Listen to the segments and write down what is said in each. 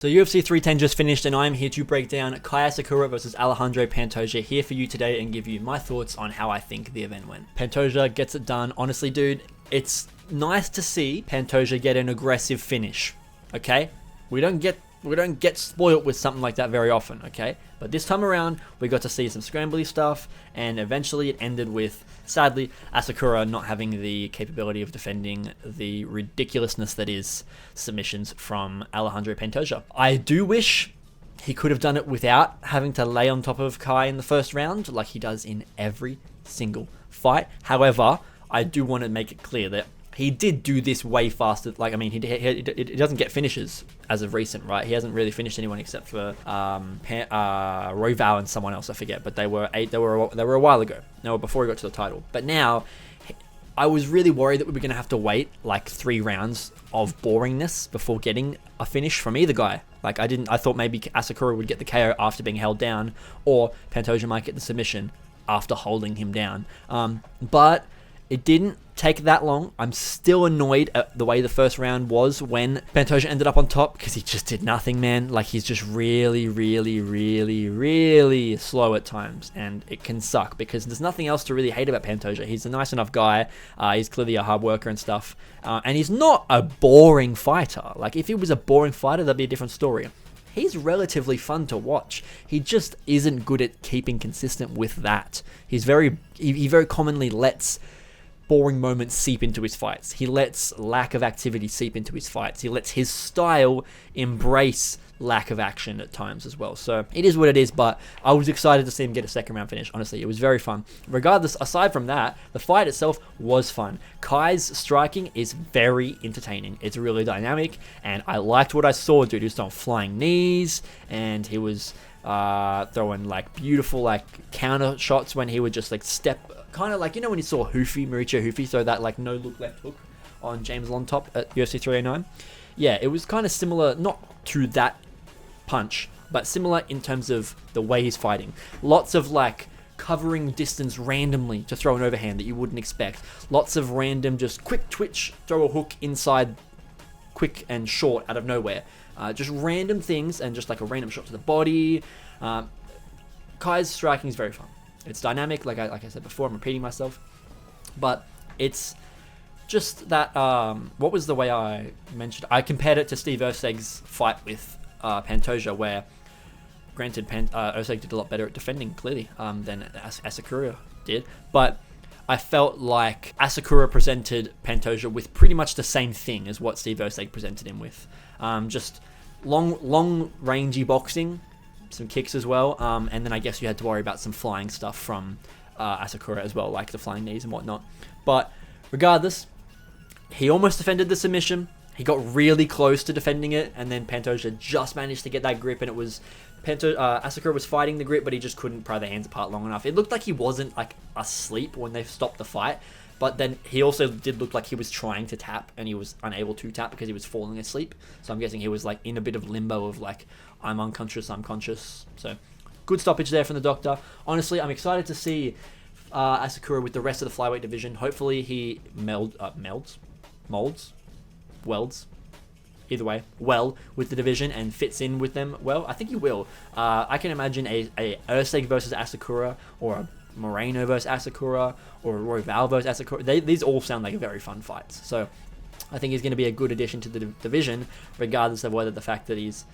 So UFC 310 just finished, and I'm here to break down Kai Asakura versus Alejandro Pantoja here for you today and give you my thoughts on how I think the event went. Pantoja gets it done. Honestly, dude, it's nice to see Pantoja get an aggressive finish. Okay, we don't get spoiled with something like that very often. Okay, but this time around we got to see some scrambly stuff, and eventually it ended with, sadly, Asakura not having the capability of defending the ridiculousness that is submissions from Alejandro Pantoja. I do wish he could have done it without having to lay on top of Kai in the first round like he does in every single fight. However, I do want to make it clear that he did do this way faster. Like, I mean, he doesn't get finishes as of recent, right? He hasn't really finished anyone except for Royval and someone else, I forget. But they were a while ago. No, before he got to the title. But now, I was really worried that we were going to have to wait like 3 rounds of boringness before getting a finish from either guy. Like, I thought maybe Asakura would get the KO after being held down, or Pantoja might get the submission after holding him down. But it didn't take that long. I'm still annoyed at the way the first round was when Pantoja ended up on top, because he just did nothing, man. Like, he's just really slow at times, and it can suck because there's nothing else to really hate about Pantoja. He's a nice enough guy. He's clearly a hard worker and stuff, and he's not a boring fighter. Like, if he was a boring fighter, that'd be a different story. He's relatively fun to watch. He just isn't good at keeping consistent with that. He very commonly lets boring moments seep into his fights. He lets lack of activity seep into his fights. He lets his style embrace lack of action at times as well. So it is what it is, but I was excited to see him get a second round finish. Honestly, it was very fun. Regardless, aside from that, the fight itself was fun. Kai's striking is very entertaining. It's really dynamic, and I liked what I saw, dude. He was throwing flying knees, and he was throwing like beautiful like counter shots when he would just like step, kind of like, you know, when you saw Mauricio Hoofy throw that like no look left hook on James Lontop at UFC 309. Yeah, it was kind of similar, not to that punch, but similar in terms of the way he's fighting. Lots of like covering distance randomly to throw an overhand that you wouldn't expect. Lots of random just quick twitch, throw a hook inside quick and short out of nowhere. Just random things, and just like a random shot to the body. Kai's striking is very fun. It's dynamic, like I said before. I'm repeating myself, but it's just that. What was the way I mentioned? I compared it to Steve Erceg's fight with Pantoja, where, granted, Erceg did a lot better at defending clearly than Asakura did, but I felt like Asakura presented Pantoja with pretty much the same thing as what Steve Erceg presented him with. Just long rangey boxing, some kicks as well, and then I guess you had to worry about some flying stuff from Asakura as well, like the flying knees and whatnot. But regardless, he almost defended the submission. He got really close to defending it, and then Pantoja just managed to get that grip, and it was Asakura was fighting the grip, but he just couldn't pry their hands apart long enough. It looked like he wasn't like asleep when they stopped the fight, but then he also did look like he was trying to tap, and he was unable to tap because he was falling asleep. So I'm guessing he was like in a bit of limbo of like, I'm unconscious, I'm conscious. So good stoppage there from the doctor. Honestly, I'm excited to see Asakura with the rest of the flyweight division. Hopefully he welds, either way, well with the division and fits in with them well. I think he will. I can imagine a Erceg versus Asakura, or a Moreno versus Asakura, or a Royval versus Asakura. These all sound like very fun fights. So I think he's going to be a good addition to the division, regardless of whether the fact that he's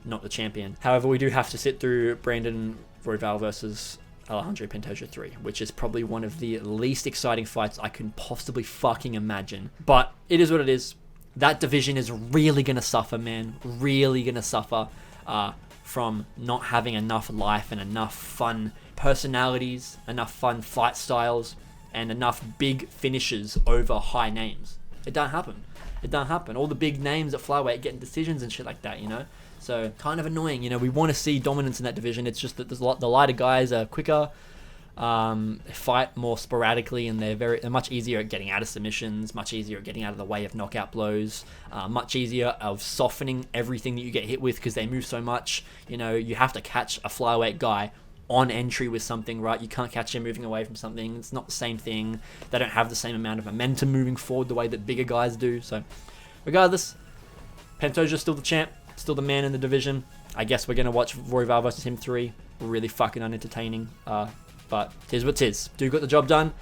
not the champion. However, we do have to sit through Brandon Royval versus Alejandro Pantoja 3, which is probably one of the least exciting fights I can possibly fucking imagine. But it is what it is. That division is really going to suffer, man. Really going to suffer from not having enough life and enough fun personalities, enough fun fight styles, and enough big finishes over high names. It don't happen. It don't happen. All the big names at flyweight getting decisions and shit like that, you know? So kind of annoying, you know. We want to see dominance in that division. It's just that the lighter guys are quicker, fight more sporadically, and they're much easier at getting out of submissions, much easier at getting out of the way of knockout blows, much easier of softening everything that you get hit with because they move so much. You know, you have to catch a flyweight guy on entry with something, right? You can't catch him moving away from something. It's not the same thing. They don't have the same amount of momentum moving forward the way that bigger guys do. So regardless, Pantoja's still the champ. still the man in the division. I guess we're going to watch Royval versus him 3. Really fucking unentertaining. But tis what tis. Dude got the job done.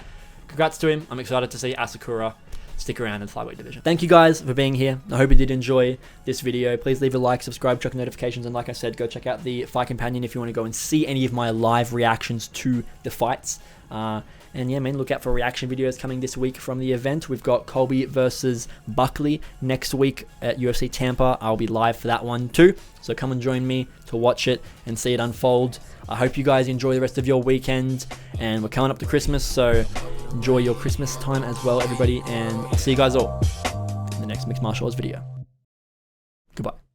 Congrats to him. I'm excited to see Asakura stick around in the flyweight division. Thank you guys for being here. I hope you did enjoy this video. Please leave a like, subscribe, check notifications, and like I said, go check out the Fight Companion if you want to go and see any of my live reactions to the fights. And yeah, man, look out for reaction videos coming this week from the event. We've got Colby versus Buckley next week at UFC Tampa. I'll be live for that one too. So come and join me to watch it and see it unfold. I hope you guys enjoy the rest of your weekend. And we're coming up to Christmas, so enjoy your Christmas time as well, everybody. And I'll see you guys all in the next Mixed Martial Arts video. Goodbye.